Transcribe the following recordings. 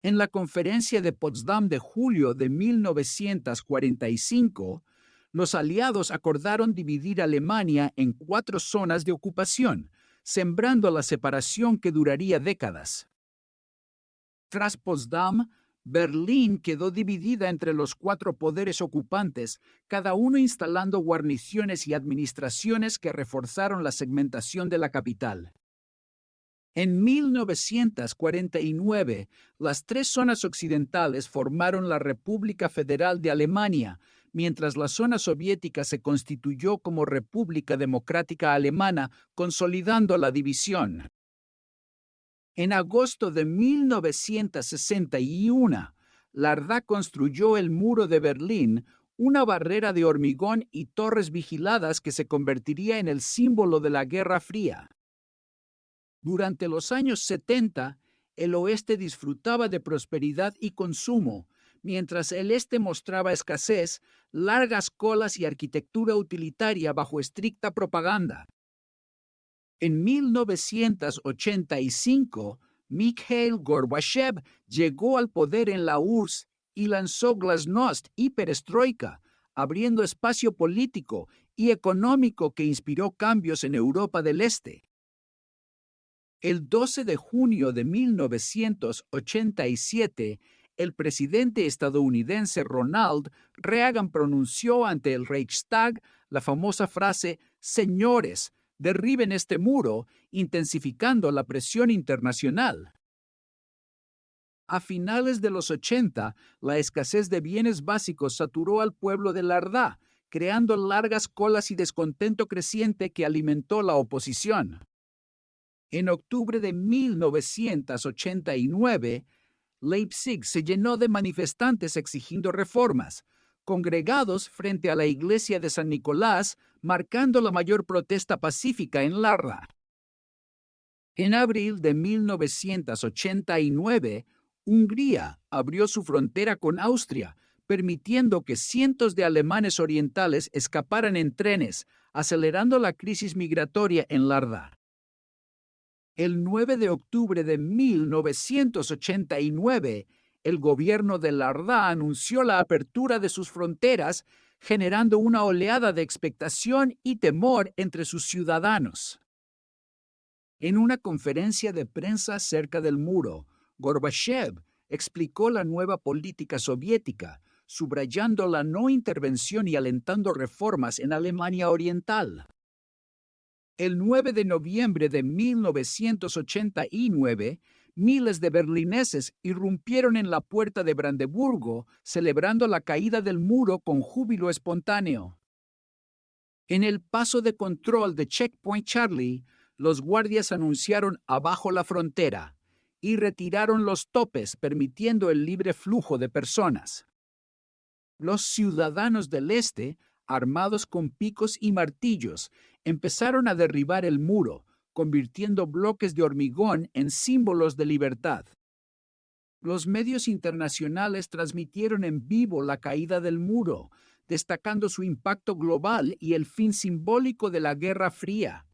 En la Conferencia de Potsdam de julio de 1945, los aliados acordaron dividir Alemania en 4 zonas de ocupación, sembrando la separación que duraría décadas. Tras Potsdam, Berlín quedó dividida entre los 4 poderes ocupantes, cada uno instalando guarniciones y administraciones que reforzaron la segmentación de la capital. En 1949, las 3 zonas occidentales formaron la República Federal de Alemania, mientras la zona soviética se constituyó como República Democrática Alemana, consolidando la división. En agosto de 1961, la RDA construyó el Muro de Berlín, una barrera de hormigón y torres vigiladas que se convertiría en el símbolo de la Guerra Fría. Durante los años 70, el oeste disfrutaba de prosperidad y consumo, mientras el este mostraba escasez, largas colas y arquitectura utilitaria bajo estricta propaganda. En 1985, Mikhail Gorbachev llegó al poder en la URSS y lanzó Glasnost y Perestroika, abriendo espacio político y económico que inspiró cambios en Europa del Este. El 12 de junio de 1987, el presidente estadounidense Ronald Reagan pronunció ante el Reichstag la famosa frase «Señores, derriben este muro», intensificando la presión internacional. A finales de los 80, la escasez de bienes básicos saturó al pueblo de Lardá, creando largas colas y descontento creciente que alimentó la oposición. En octubre de 1989, Leipzig se llenó de manifestantes exigiendo reformas, congregados frente a la iglesia de San Nicolás, marcando la mayor protesta pacífica en Larra. En abril de 1989, Hungría abrió su frontera con Austria, permitiendo que cientos de alemanes orientales escaparan en trenes, acelerando la crisis migratoria en Larda. El 9 de octubre de 1989, el gobierno de Larda anunció la apertura de sus fronteras, generando una oleada de expectación y temor entre sus ciudadanos. En una conferencia de prensa cerca del muro, Gorbachev explicó la nueva política soviética, subrayando la no intervención y alentando reformas en Alemania Oriental. El 9 de noviembre de 1989, miles de berlineses irrumpieron en la puerta de Brandeburgo, celebrando la caída del muro con júbilo espontáneo. En el paso de control de Checkpoint Charlie, los guardias anunciaron «abajo la frontera» y retiraron los topes, permitiendo el libre flujo de personas. Los ciudadanos del este, armados con picos y martillos, empezaron a derribar el muro, convirtiendo bloques de hormigón en símbolos de libertad. Los medios internacionales transmitieron en vivo la caída del muro, destacando su impacto global y el fin simbólico de la Guerra Fría.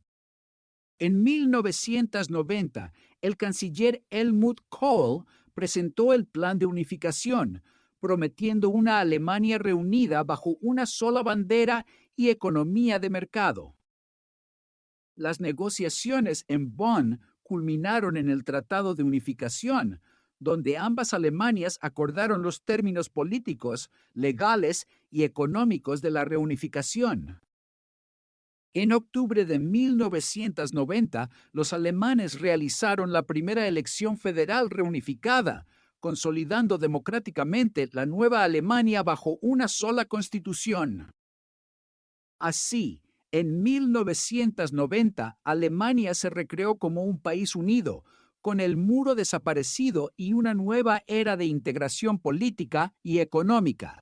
En 1990, el canciller Helmut Kohl presentó el Plan de Unificación, prometiendo una Alemania reunida bajo una sola bandera y economía de mercado. Las negociaciones en Bonn culminaron en el Tratado de Unificación, donde ambas Alemanias acordaron los términos políticos, legales y económicos de la reunificación. En octubre de 1990, los alemanes realizaron la primera elección federal reunificada, consolidando democráticamente la nueva Alemania bajo una sola constitución. Así, en 1990, Alemania se recreó como un país unido, con el muro desaparecido y una nueva era de integración política y económica.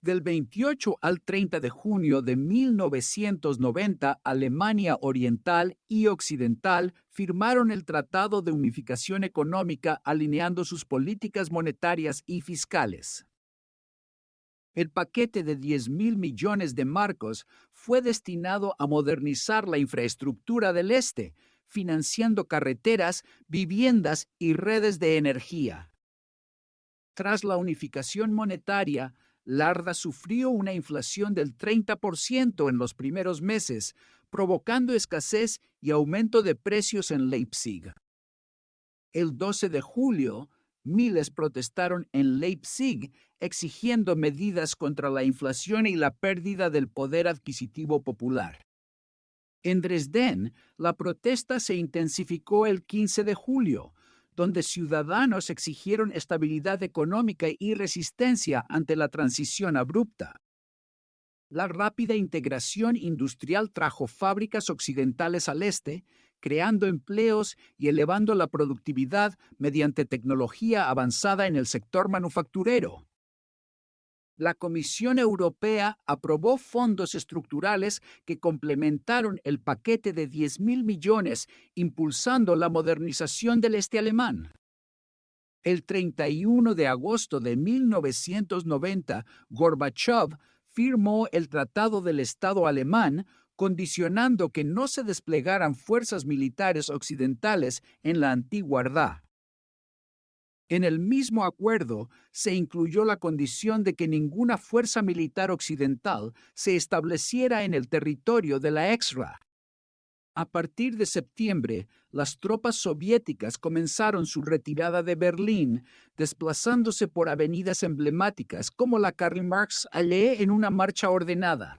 Del 28 al 30 de junio de 1990, Alemania Oriental y Occidental firmaron el Tratado de Unificación Económica, alineando sus políticas monetarias y fiscales. El paquete de 10.000 millones de marcos fue destinado a modernizar la infraestructura del este, financiando carreteras, viviendas y redes de energía. Tras la unificación monetaria, Larda sufrió una inflación del 30% en los primeros meses, provocando escasez y aumento de precios en Leipzig. El 12 de julio, miles protestaron en Leipzig exigiendo medidas contra la inflación y la pérdida del poder adquisitivo popular. En Dresden, la protesta se intensificó el 15 de julio, donde ciudadanos exigieron estabilidad económica y resistencia ante la transición abrupta. La rápida integración industrial trajo fábricas occidentales al este, creando empleos y elevando la productividad mediante tecnología avanzada en el sector manufacturero. La Comisión Europea aprobó fondos estructurales que complementaron el paquete de 10.000 millones, impulsando la modernización del este alemán. El 31 de agosto de 1990, Gorbachev firmó el Tratado del Estado alemán, condicionando que no se desplegaran fuerzas militares occidentales en la antigua RDA. En el mismo acuerdo se incluyó la condición de que ninguna fuerza militar occidental se estableciera en el territorio de la ex-RDA. A partir de septiembre, las tropas soviéticas comenzaron su retirada de Berlín, desplazándose por avenidas emblemáticas como la Karl Marx Allee en una marcha ordenada.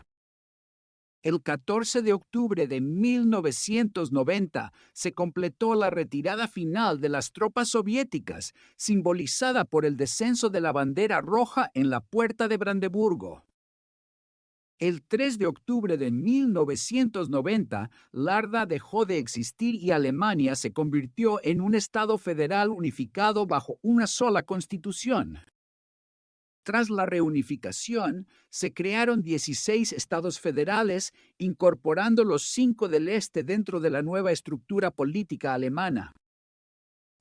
El 14 de octubre de 1990 se completó la retirada final de las tropas soviéticas, simbolizada por el descenso de la bandera roja en la puerta de Brandeburgo. El 3 de octubre de 1990, Larda dejó de existir y Alemania se convirtió en un Estado federal unificado bajo una sola constitución. Tras la reunificación, se crearon 16 estados federales, incorporando los 5 del este dentro de la nueva estructura política alemana.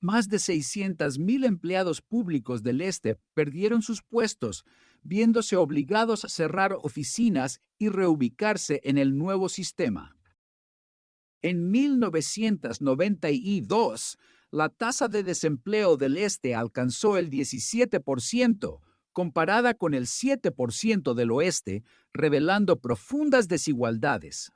Más de 600.000 empleados públicos del este perdieron sus puestos, viéndose obligados a cerrar oficinas y reubicarse en el nuevo sistema. En 1992, la tasa de desempleo del este alcanzó el 17%, comparada con el 7% del oeste, revelando profundas desigualdades.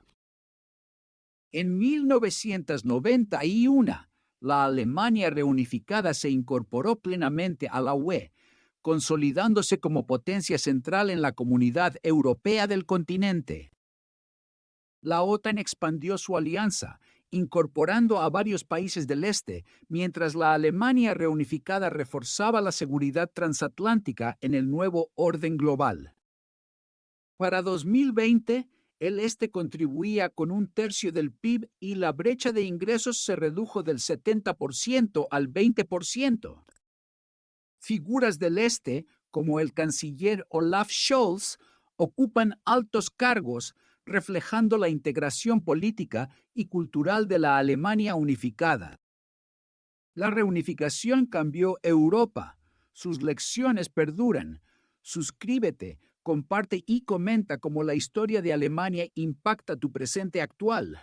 En 1991, la Alemania reunificada se incorporó plenamente a la UE, consolidándose como potencia central en la comunidad europea del continente. La OTAN expandió su alianza, incorporando a varios países del este, mientras la Alemania reunificada reforzaba la seguridad transatlántica en el nuevo orden global. Para 2020, el este contribuía con un tercio del PIB y la brecha de ingresos se redujo del 70% al 20%. Figuras del este, como el canciller Olaf Scholz, ocupan altos cargos, reflejando la integración política y cultural de la Alemania unificada. La reunificación cambió Europa. Sus lecciones perduran. Suscríbete, comparte y comenta cómo la historia de Alemania impacta tu presente actual.